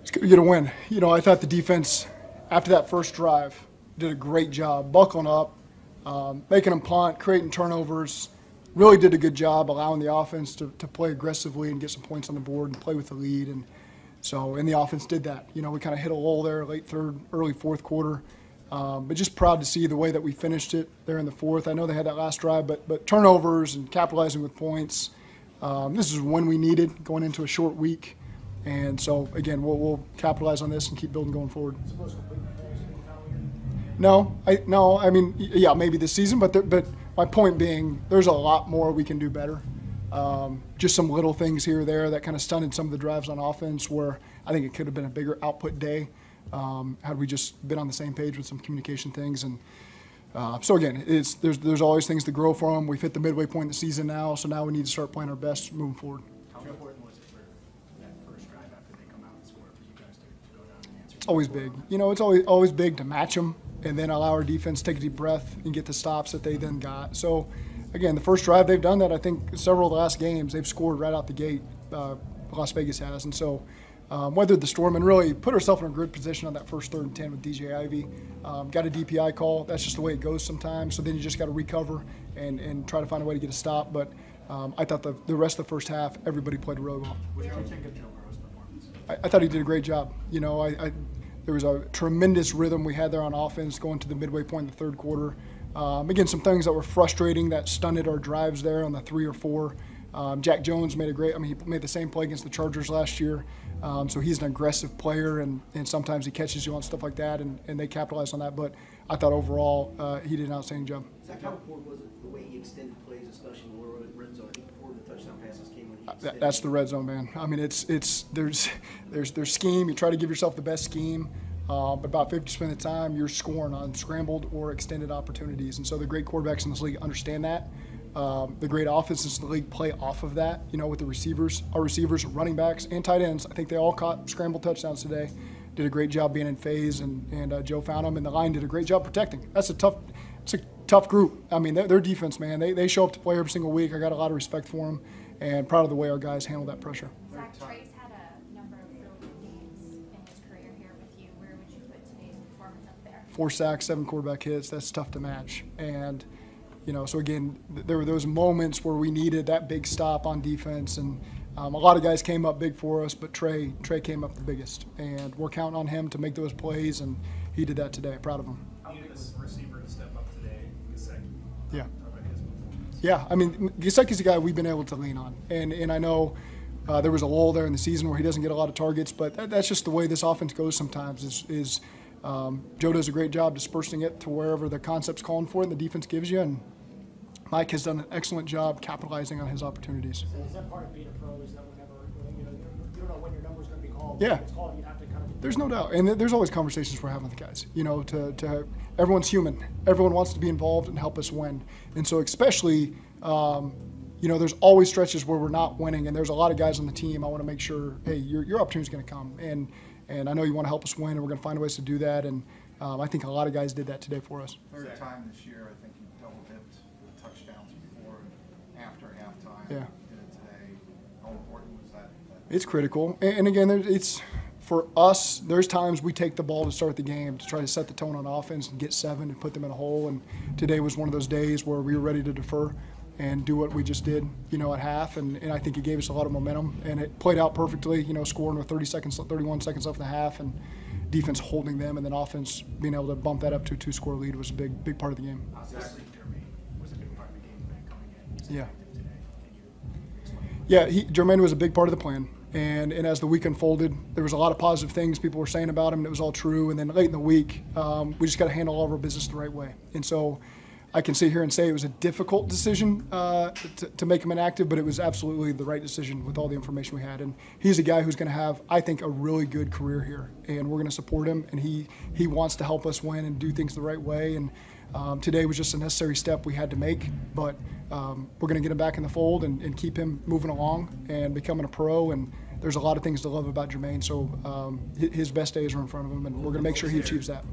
It's good to get a win. You know, I thought the defense, after that first drive, did a great job buckling up, making them punt, creating turnovers. Really did a good job allowing the offense to play aggressively and get some points on the board and play with the lead. And the offense did that. You know, we kind of hit a lull there late third, early fourth quarter. But just proud to see the way that we finished it there in the fourth. I know they had that last drive, but turnovers and capitalizing with points. This is when we needed going into a short week. And so, again, we'll capitalize on this and keep building going forward. No, I mean, yeah, maybe this season, but my point being, there's a lot more we can do better. Just some little things here or there that kind of stunted some of the drives on offense where I think it could have been a bigger output day had we just been on the same page with some communication things. And so again, there's always things to grow from. We've hit the midway point in the season now, so now we need to start playing our best moving forward. How important was it for that first drive after they come out and score for you guys to go down and answer? It's always big. You know, it's always big to match them and then allow our defense to take a deep breath and get the stops that they then got. So, again, the first drive, they've done that. I think several of the last games, they've scored right out the gate, Las Vegas has. And so weathered the storm and really put ourselves in a good position on that first 3rd and 10 with DJ Ivey. Got a DPI call. That's just the way it goes sometimes. So then you just got to recover and try to find a way to get a stop. But I thought the rest of the first half, everybody played really well. What did you think of Joe Burrow's performance? I thought he did a great job. You know, there was a tremendous rhythm we had there on offense going to the midway point in the third quarter. Again, some things that were frustrating that stunted our drives there on the 3 or 4. Jack Jones made he made the same play against the Chargers last year. So he's an aggressive player, and sometimes he catches you on stuff like that, and they capitalized on that. But I thought overall he did an outstanding job. Zach, how important was it the way he extended plays, especially in the red zone? I think before the touchdown passes came when he extended. That's the red zone, man. I mean, there's scheme. You try to give yourself the best scheme. But about 50% of the time, you're scoring on scrambled or extended opportunities. And so the great quarterbacks in this league understand that. The great offenses in the league play off of that, you know, with the receivers, our receivers, running backs, and tight ends. I think they all caught scrambled touchdowns today. Did a great job being in phase, and Joe found them, and the line did a great job protecting. It's a tough group. I mean, their defense, man, they show up to play every single week. I got a lot of respect for them, and proud of the way our guys handle that pressure. Zac, Trey's had a number of really good games in his career here with you. Where would you put today's performance up there? 4 sacks, 7 quarterback hits. That's tough to match. And, you know, so again, there were those moments where we needed that big stop on defense, and a lot of guys came up big for us, but Trey came up the biggest. And we're counting on him to make those plays, and he did that today. Proud of him. How did this receiver to step up today, Gesicki? Yeah. How about his performance? Yeah, I mean, Gesicki's a guy we've been able to lean on. And I know there was a lull there in the season where he doesn't get a lot of targets, but that's just the way this offense goes sometimes is Joe does a great job dispersing it to wherever the concept's calling for it and the defense gives you, and Mike has done an excellent job capitalizing on his opportunities. So is that part of being a pro, is that whenever, you don't know when your number's going to be called? Yeah. When it's called, you have to kind of... There's no doubt, and there's always conversations we're having with the guys. You know, everyone's human. Everyone wants to be involved and help us win. And so especially, you know, there's always stretches where we're not winning, and there's a lot of guys on the team. I want to make sure, hey, your opportunity's going to come, and I know you want to help us win, and we're going to find ways to do that. And I think a lot of guys did that today for us. Third time this year, I think you double-dipped with touchdowns before and after halftime. Yeah. Did it today. How important was that? It's critical, and again, it's for us. There's times we take the ball to start the game to try to set the tone on offense and get 7 and put them in a hole. And today was one of those days where we were ready to defer and do what we just did, you know, at half. And I think it gave us a lot of momentum, and it played out perfectly. You know, scoring with 31 seconds left in the half, and defense holding them, and then offense being able to bump that up to a 2-score lead was a big part of the game. Obviously, Jermaine was a big part of the game plan coming in. He's Yeah. active today. Can you explain? Yeah, Jermaine was a big part of the plan. And as the week unfolded, there was a lot of positive things people were saying about him, and it was all true. And then late in the week, we just got to handle all of our business the right way. And so I can sit here and say it was a difficult decision to make him inactive, but it was absolutely the right decision with all the information we had. And he's a guy who's going to have, I think, a really good career here. And we're going to support him, and he wants to help us win and do things the right way. And today was just a necessary step we had to make, but we're going to get him back in the fold and keep him moving along and becoming a pro. And there's a lot of things to love about Jermaine, so his best days are in front of him, and we're going to make sure he achieves that.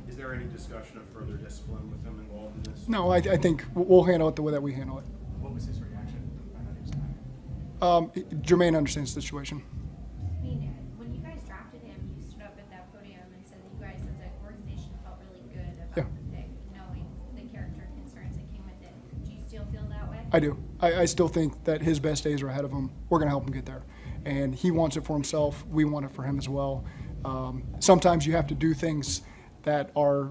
Is there any discussion of further discipline with him involved in this? No, I think we'll handle it the way that we handle it. What was his reaction to the penalties tonight? Jermaine understands the situation. I mean, when you guys drafted him, I do. I still think that his best days are ahead of him. We're going to help him get there. And he wants it for himself. We want it for him as well. Sometimes you have to do things that are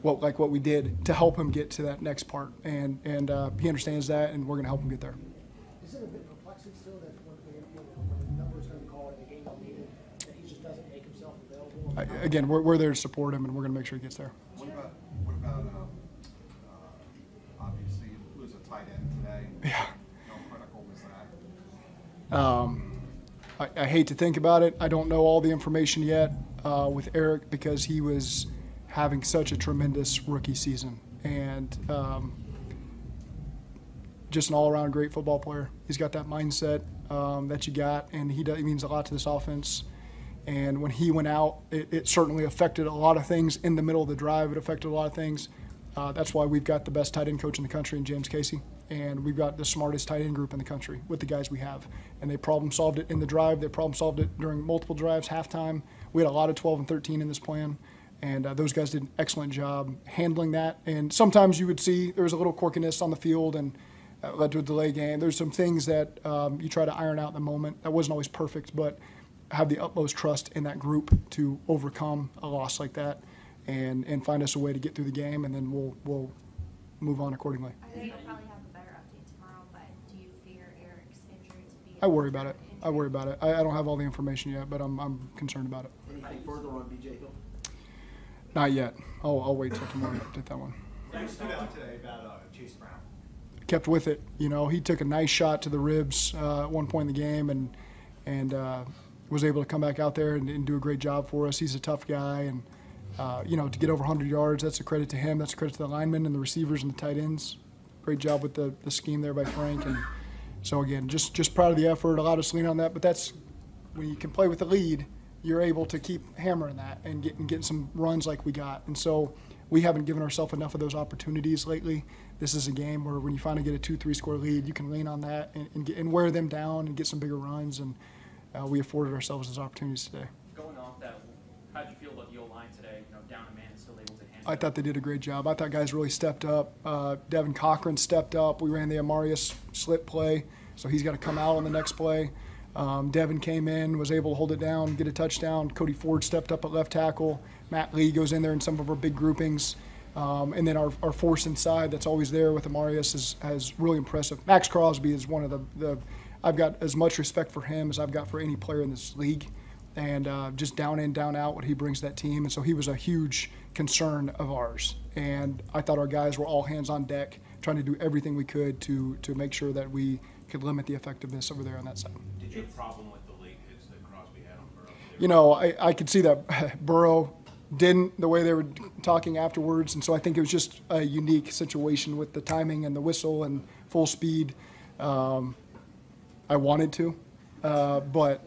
like what we did to help him get to that next part. And he understands that, and we're going to help him get there. Is it a bit perplexing still that when the number is going to be called and the game don't need it, that he just doesn't make himself available? Again, we're there to support him, and we're going to make sure he gets there. What about obviously you lose a tight end today? Yeah. How critical was that? I hate to think about it. I don't know all the information yet with Eric because he was having such a tremendous rookie season. And just an all-around great football player. He's got that mindset that you got, and he means a lot to this offense. And when he went out, it certainly affected a lot of things in the middle of the drive. It affected a lot of things. That's why we've got the best tight end coach in the country in James Casey, and we've got the smartest tight end group in the country with the guys we have. And they problem-solved it in the drive. They problem-solved it during multiple drives, halftime. We had a lot of 12 and 13 in this plan, and those guys did an excellent job handling that. And sometimes you would see there was a little quirkiness on the field and led to a delay game. There's some things that you try to iron out in the moment. That wasn't always perfect, but I have the utmost trust in that group to overcome a loss like that and find us a way to get through the game, and then we'll move on accordingly. I think you'll probably have a better update tomorrow, but do you fear Eric's injury to be? I worry about it. I don't have all the information yet, but I'm concerned about it. Anything further on BJ Hill? Not yet. I'll wait till tomorrow to update that one. You stood out today about Chase Brown. Kept with it. He took a nice shot to the ribs at one point in the game, and was able to come back out there and do a great job for us. He's a tough guy, and to get over 100 yards, that's a credit to him. That's a credit to the linemen and the receivers and the tight ends. Great job with the scheme there by Frank. And so again, just proud of the effort. Allowed us to lean on that, but that's when you can play with the lead, you're able to keep hammering that and getting some runs like we got. And so we haven't given ourselves enough of those opportunities lately. This is a game where when you finally get a 2-3 score lead, you can lean on that and wear them down and get some bigger runs. And we afforded ourselves those opportunities today. Going off that, how did you feel about the O-line today? Down a man, still able to handle. I thought they did a great job. I thought guys really stepped up. Devin Cochran stepped up. We ran the Amarius slip play, so he's got to come out on the next play. Devin came in, was able to hold it down, get a touchdown. Cody Ford stepped up at left tackle. Matt Lee goes in there in some of our big groupings. And then our force inside that's always there with Amarius is really impressive. Max Crosby is one of the I've got as much respect for him as I've got for any player in this league. And just down in, down out, what he brings to that team. And so he was a huge concern of ours. And I thought our guys were all hands on deck, trying to do everything we could to make sure that we could limit the effectiveness over there on that side. Did you have a problem with the late hits that Crosby had on Burrow? I could see that Burrow didn't, the way they were talking afterwards. And so I think it was just a unique situation with the timing and the whistle and full speed. I wanted to. But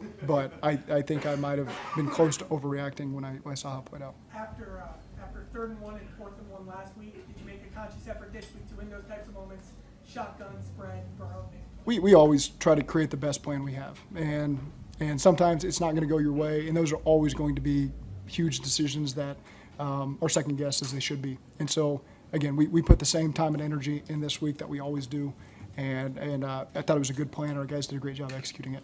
I think I might have been close to overreacting when I saw how it played out. After 3rd and 1 and 4th and 1 last week, did you make a conscious effort this week to win those types of moments? Shotgun, spread, Burrow? We always try to create the best plan we have, and sometimes it's not going to go your way, and those are always going to be huge decisions that are second guessed as they should be. And so again, we put the same time and energy in this week that we always do, and I thought it was a good plan. Our guys did a great job executing it.